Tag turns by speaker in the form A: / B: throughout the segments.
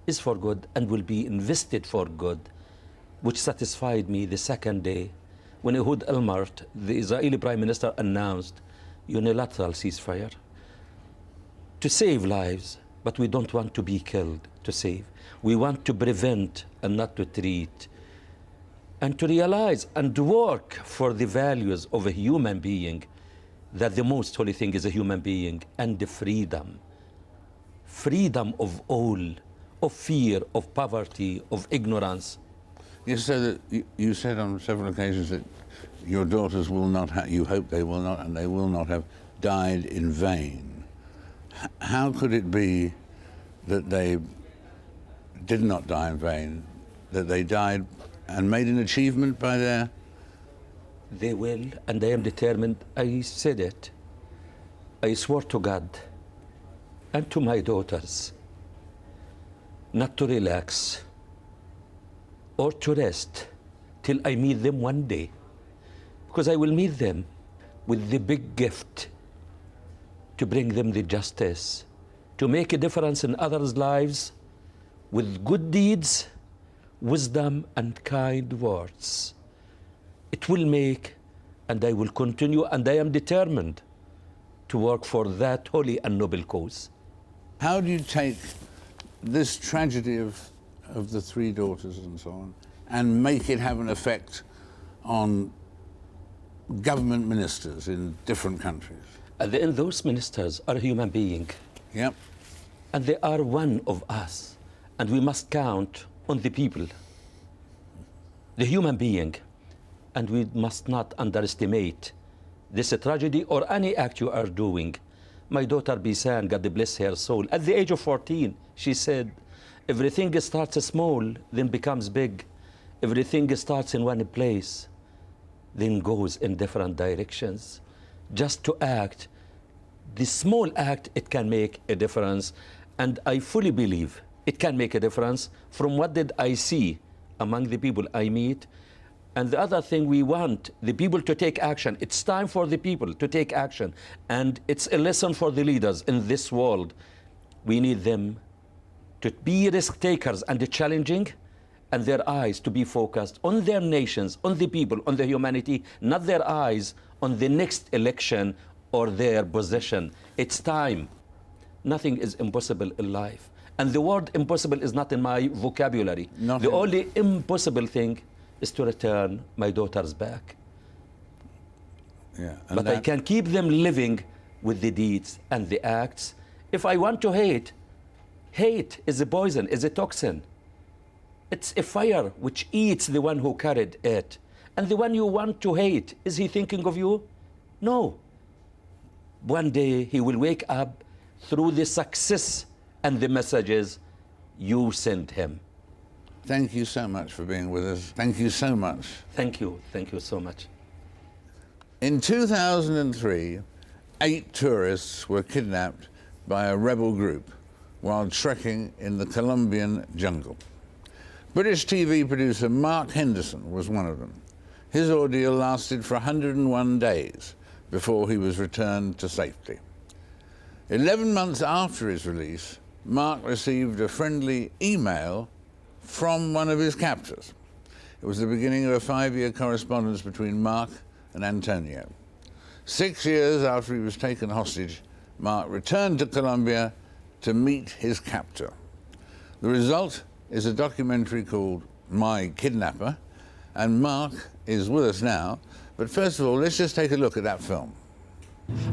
A: is for good and will be invested for good, which satisfied me the second day when Ehud Olmert, the Israeli Prime Minister, announced unilateral ceasefire to save lives, but we don't want to be killed to save. We want to prevent and not to treat, and to realize and work for the values of a human being, that the most holy thing is a human being, and the freedom. Freedom of all, of fear, of poverty, of ignorance.
B: Yes, so that you said on several occasions that your daughters will not have, you hope they will not, and they will not have died in vain. How could it be that they did not die in vain, that they died and made an achievement by their...
A: They will, and I am determined. I said it. I swore to God and to my daughters not to relax or to rest till I meet them one day, because I will meet them with the big gift to bring them the justice, to make a difference in others' lives with good deeds, wisdom, and kind words. It will make, and I will continue, and I am determined to work for that holy and noble cause.
B: How do you take this tragedy of the three daughters and so on and make it have an effect on government ministers in different countries?
A: At the end, those ministers are a human being.
B: Yep.
A: And they are one of us. And we must count on the people, the human being. And we must not underestimate this tragedy or any act you are doing. My daughter Bisan, God bless her soul, at the age of 14, she said, everything starts small, then becomes big. Everything starts in one place, then goes in different directions. Just to act, the small act, it can make a difference. And I fully believe it can make a difference from what did I see among the people I meet. And the other thing, we want the people to take action. It's time for the people to take action. And it's a lesson for the leaders in this world. We need them to be risk takers and challenging, and their eyes to be focused on their nations, on the people, on the humanity, not their eyes on the next election or their possession. It's time. Nothing is impossible in life. And the word impossible is not in my vocabulary. The only impossible thing is to return my daughters back.
B: Yeah,
A: but I can keep them living with the deeds and the acts. If I want to hate, hate is a poison, is a toxin. It's a fire which eats the one who carried it. And the one you want to hate, is he thinking of you? No. One day he will wake up through the success and the messages you sent him.
B: Thank you so much for being with us. Thank you so much.
A: Thank you. Thank you so much.
B: In 2003, 8 tourists were kidnapped by a rebel group while trekking in the Colombian jungle. British TV producer Mark Henderson was one of them. His ordeal lasted for 101 days before he was returned to safety. 11 months after his release, Mark received a friendly email from one of his captors. It was the beginning of a 5-year correspondence between Mark and Antonio. 6 years after he was taken hostage, Mark returned to Colombia to meet his captor. The result is a documentary called My Kidnapper, and Mark is with us now. But first of all, let's just take a look at that film.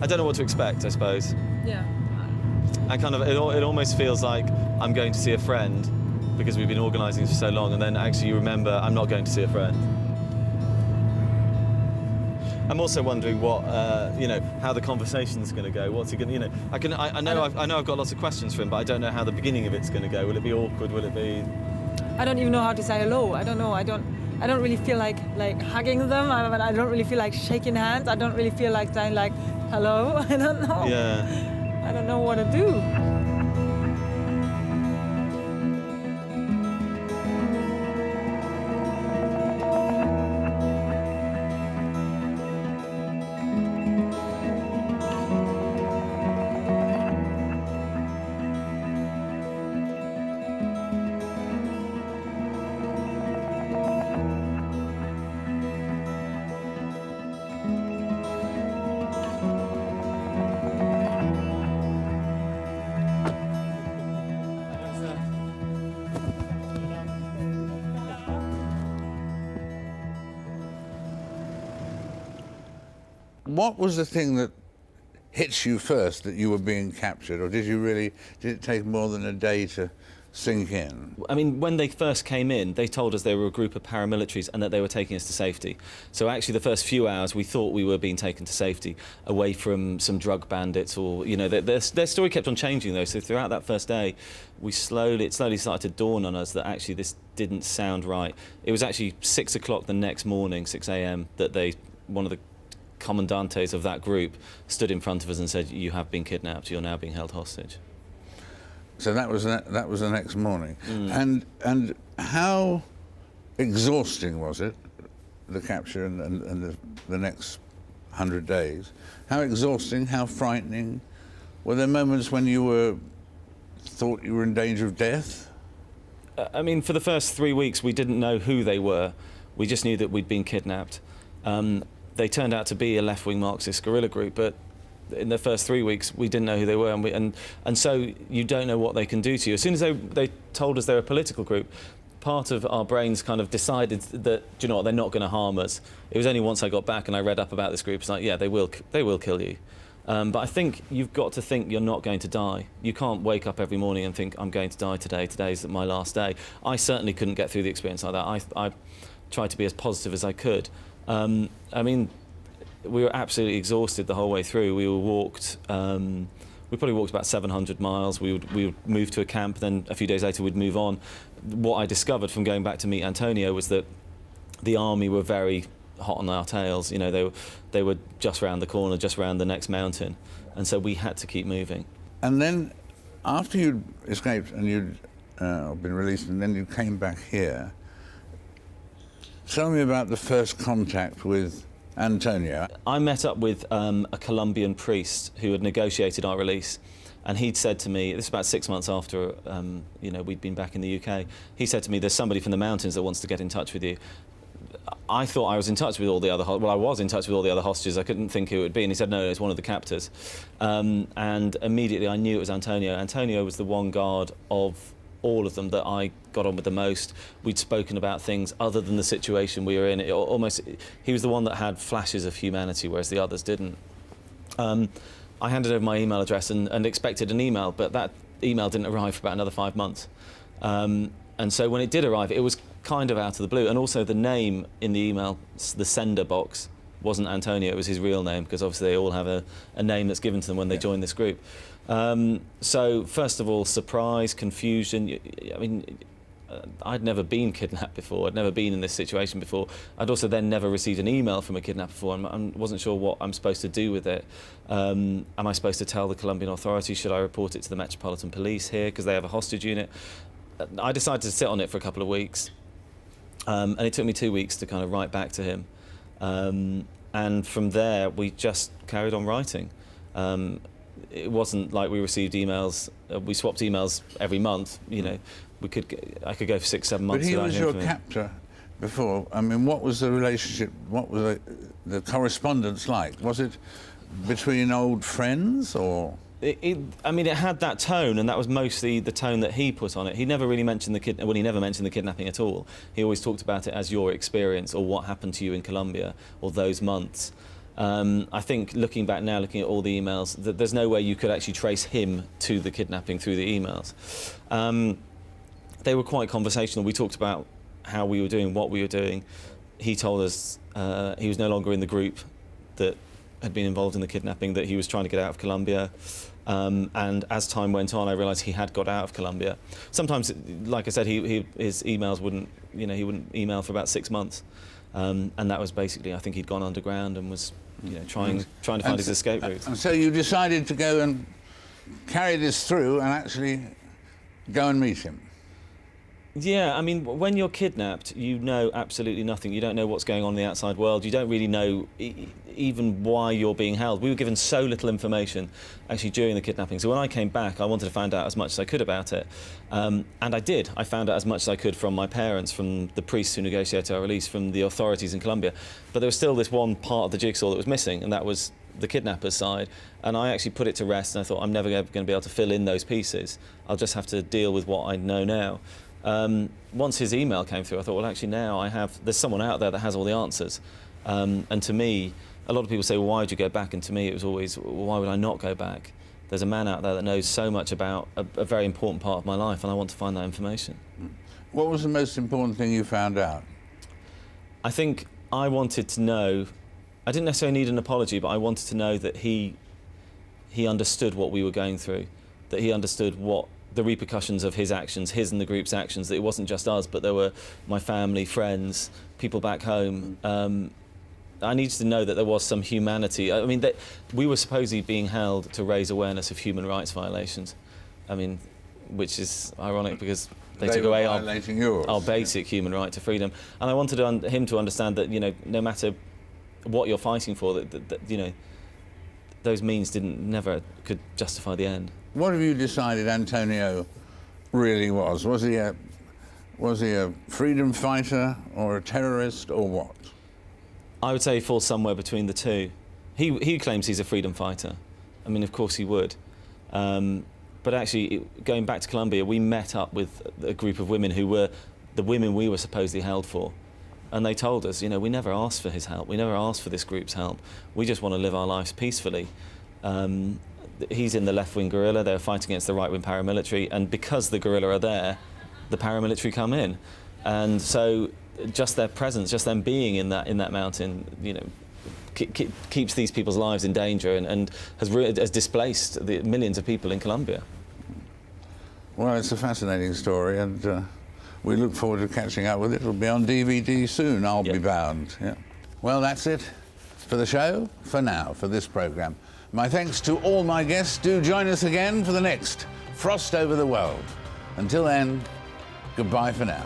C: I don't know what to expect, I suppose.
D: Yeah.
C: And kind of, it almost feels like I'm going to see a friend because we've been organising for so long, and then actually you remember I'm not going to see a friend. I'm also wondering what, you know, how the conversation's going to go. What's he going to, you know? I know I've got lots of questions for him, but I don't know how the beginning of it's going to go. Will it be awkward? Will it be?
D: I don't even know how to say hello. I don't know. I don't really feel like hugging them. I don't really feel like shaking hands. I don't really feel like saying like hello. I don't know.
C: Yeah.
D: I don't know what to do.
B: what was the thing that hit you first, that you were being captured, or did it take more than a day to sink in?
C: I mean, when they first came in, they told us they were a group of paramilitaries and that they were taking us to safety. So actually the first few hours we thought we were being taken to safety, away from some drug bandits, or, you know, their story kept on changing though. So throughout that first day, it slowly started to dawn on us that actually this didn't sound right. It was actually 6 o'clock the next morning, 6 a.m, that one of the commandantes of that group stood in front of us and said, "You have been kidnapped, you're now being held hostage."
B: So that was the next morning. And how exhausting was it, the capture and the next 100 days? How exhausting, how frightening? Were there moments when you thought you were in danger of death?
C: I mean, for the first 3 weeks we didn't know who they were. We just knew that we'd been kidnapped. They turned out to be a left-wing Marxist guerrilla group, but in the first 3 weeks we didn't know who they were, and so you don't know what they can do to you. As soon as they told us they're a political group, part of our brains kind of decided that, do you know what, they're not going to harm us. It was only once I got back and I read up about this group, it's like, yeah, they will kill you. But I think you've got to think you're not going to die. You can't wake up every morning and think, I'm going to die today, today's my last day. I certainly couldn't get through the experience like that. I tried to be as positive as I could. I mean, we were absolutely exhausted the whole way through. We probably walked about 700 miles. We would move to a camp, then a few days later we'd move on. What I discovered from going back to meet Antonio was that the army were very hot on our tails. You know, they were just round the corner, just round the next mountain, and so we had to keep moving.
B: And then, after you'd escaped and you'd been released, and then you came back here, tell me about the first contact with Antonio.
C: I met up with a Colombian priest who had negotiated our release, and he'd said to me, this is about 6 months after you know, we'd been back in the UK, he said to me, there's somebody from the mountains that wants to get in touch with you. I thought I was in touch with all the other, well, I was in touch with all the other hostages. I couldn't think who it would be, and he said, no, it's one of the captors. And immediately I knew it was Antonio. Antonio was the one guard of all of them that I got on with the most. We'd spoken about things other than the situation we were in. He was the one that had flashes of humanity, whereas the others didn't. I handed over my email address and expected an email, but that email didn't arrive for about another 5 months. And so when it did arrive, it was kind of out of the blue. And also the name in the email, the sender box, wasn't Antonio, it was his real name, because obviously they all have a name that's given to them when they join this group. So first of all, surprise, confusion. I mean, I'd never been kidnapped before. I'd never been in this situation before. I'd also then never received an email from a kidnapper before, and I wasn't sure what I'm supposed to do with it. Am I supposed to tell the Colombian authorities? Should I report it to the Metropolitan Police here, because they have a hostage unit? I decided to sit on it for a couple of weeks, and it took me 2 weeks to kind of write back to him. And from there, we just carried on writing. It wasn't like we received emails. We swapped emails every month. You know, I could go for 6, 7 months.
B: But he was your captor before. I mean, what was the relationship? What was the correspondence like? Was it between old friends, or?
C: I mean, it had that tone, and that was mostly the tone that he put on it. He never really mentioned he never mentioned the kidnapping at all. He always talked about it as your experience, or what happened to you in Colombia, or those months. I think looking back now, looking at all the emails, there's no way you could actually trace him to the kidnapping through the emails. They were quite conversational. We talked about how we were doing, what we were doing. He told us he was no longer in the group that had been involved in the kidnapping, that he was trying to get out of Colombia. And as time went on, I realised he had got out of Colombia. Sometimes, like I said, his emails wouldn't, you know, he wouldn't email for about 6 months. And that was basically, I think he'd gone underground and was, you know, trying to find his escape route.
B: And so you decided to go and carry this through and actually go and meet him.
C: Yeah, I mean, when you're kidnapped, you know absolutely nothing. You don't know what's going on in the outside world. You don't really know even why you're being held. We were given so little information, actually, during the kidnapping. So when I came back, I wanted to find out as much as I could about it. And I did. I found out as much as I could from my parents, from the priests who negotiated our release, from the authorities in Colombia. But there was still this one part of the jigsaw that was missing, and that was the kidnapper's side. And I actually put it to rest, and I thought, I'm never going to be able to fill in those pieces. I'll just have to deal with what I know now. Once his email came through, I thought, well, actually now there's someone out there that has all the answers. And to me, a lot of people say, well, why would you go back? And to me, it was always, well, why would I not go back? There's a man out there that knows so much about a very important part of my life, and I want to find that information.
B: What was the most important thing you found out?
C: I think I wanted to know, I didn't necessarily need an apology, but I wanted to know that he understood what we were going through, that he understood what the repercussions of his actions, his and the group's actions, that it wasn't just us, but there were my family, friends, people back home. I needed to know that there was some humanity. I mean, that we were supposedly being held to raise awareness of human rights violations. I mean, which is ironic because they took away our basic human right to freedom. And I wanted him to understand that, you know, no matter what you're fighting for, that you know, those means never could justify the end.
B: What have you decided Antonio really was? Was he a freedom fighter or a terrorist or what?
C: I would say he falls somewhere between the two. He claims he's a freedom fighter. I mean, of course he would. But actually, going back to Colombia, we met up with a group of women who were the women we were supposedly held for. And they told us, you know, we never asked for his help. We never asked for this group's help. We just want to live our lives peacefully. He's in the left-wing guerrilla. They're fighting against the right-wing paramilitary. And because the guerrilla are there, the paramilitary come in. And so just their presence, just them being in that mountain, you know, keeps these people's lives in danger and has displaced the millions of people in Colombia.
B: Well, it's a fascinating story, and we look forward to catching up with it. It'll be on DVD soon, I'll be bound. Yeah. Well, that's it for the show, for now, for this programme. My thanks to all my guests. Do join us again for the next Frost Over the World. Until then, goodbye for now.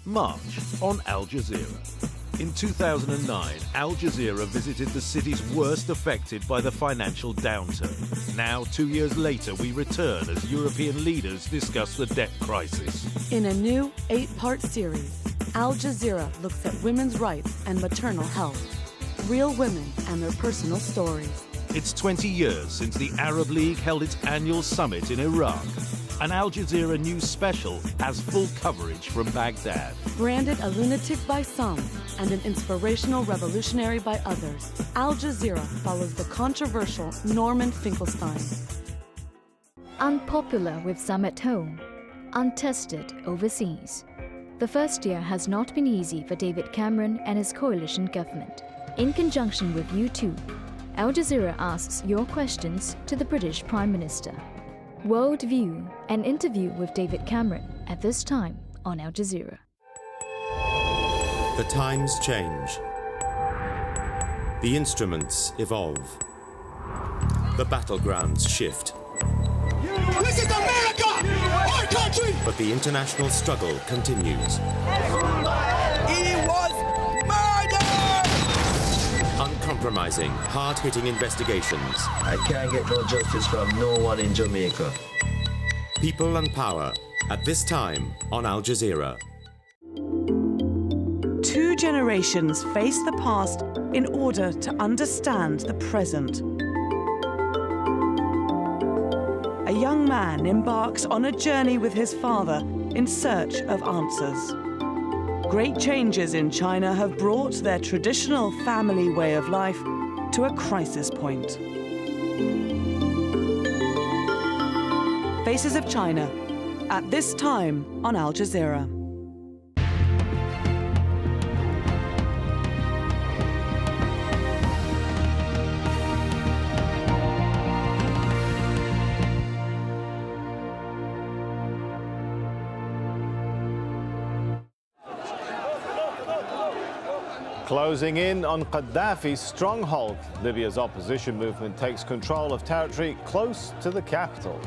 E: March on Al Jazeera. In 2009, Al Jazeera visited the cities worst affected by the financial downturn. Now, 2 years later, we return as European leaders discuss the debt crisis.
F: In a new 8-part series, Al Jazeera looks at women's rights and maternal health. Real women and their personal stories.
E: It's 20 years since the Arab League held its annual summit in Iraq. An Al Jazeera news special has full coverage from Baghdad.
F: Branded a lunatic by some and an inspirational revolutionary by others, Al Jazeera follows the controversial Norman Finkelstein.
G: Unpopular with some at home, untested overseas. The first year has not been easy for David Cameron and his coalition government. In conjunction with YouTube, Al Jazeera asks your questions to the British Prime Minister. World View, an interview with David Cameron at this time on Al Jazeera.
H: The times change. The instruments evolve. The battlegrounds shift.
I: This is America! Our country!
H: But the international struggle continues.
I: He was murdered!
H: Uncompromising, hard-hitting investigations.
J: I can't get no justice from no one in Jamaica.
H: People and power, at this time on Al Jazeera.
K: 2 generations face the past in order to understand the present. A young man embarks on a journey with his father in search of answers. Great changes in China have brought their traditional family way of life to a crisis point. Faces of China, at this time on Al Jazeera.
L: Closing in on Gaddafi's stronghold, Libya's opposition movement takes control of territory close to the capital.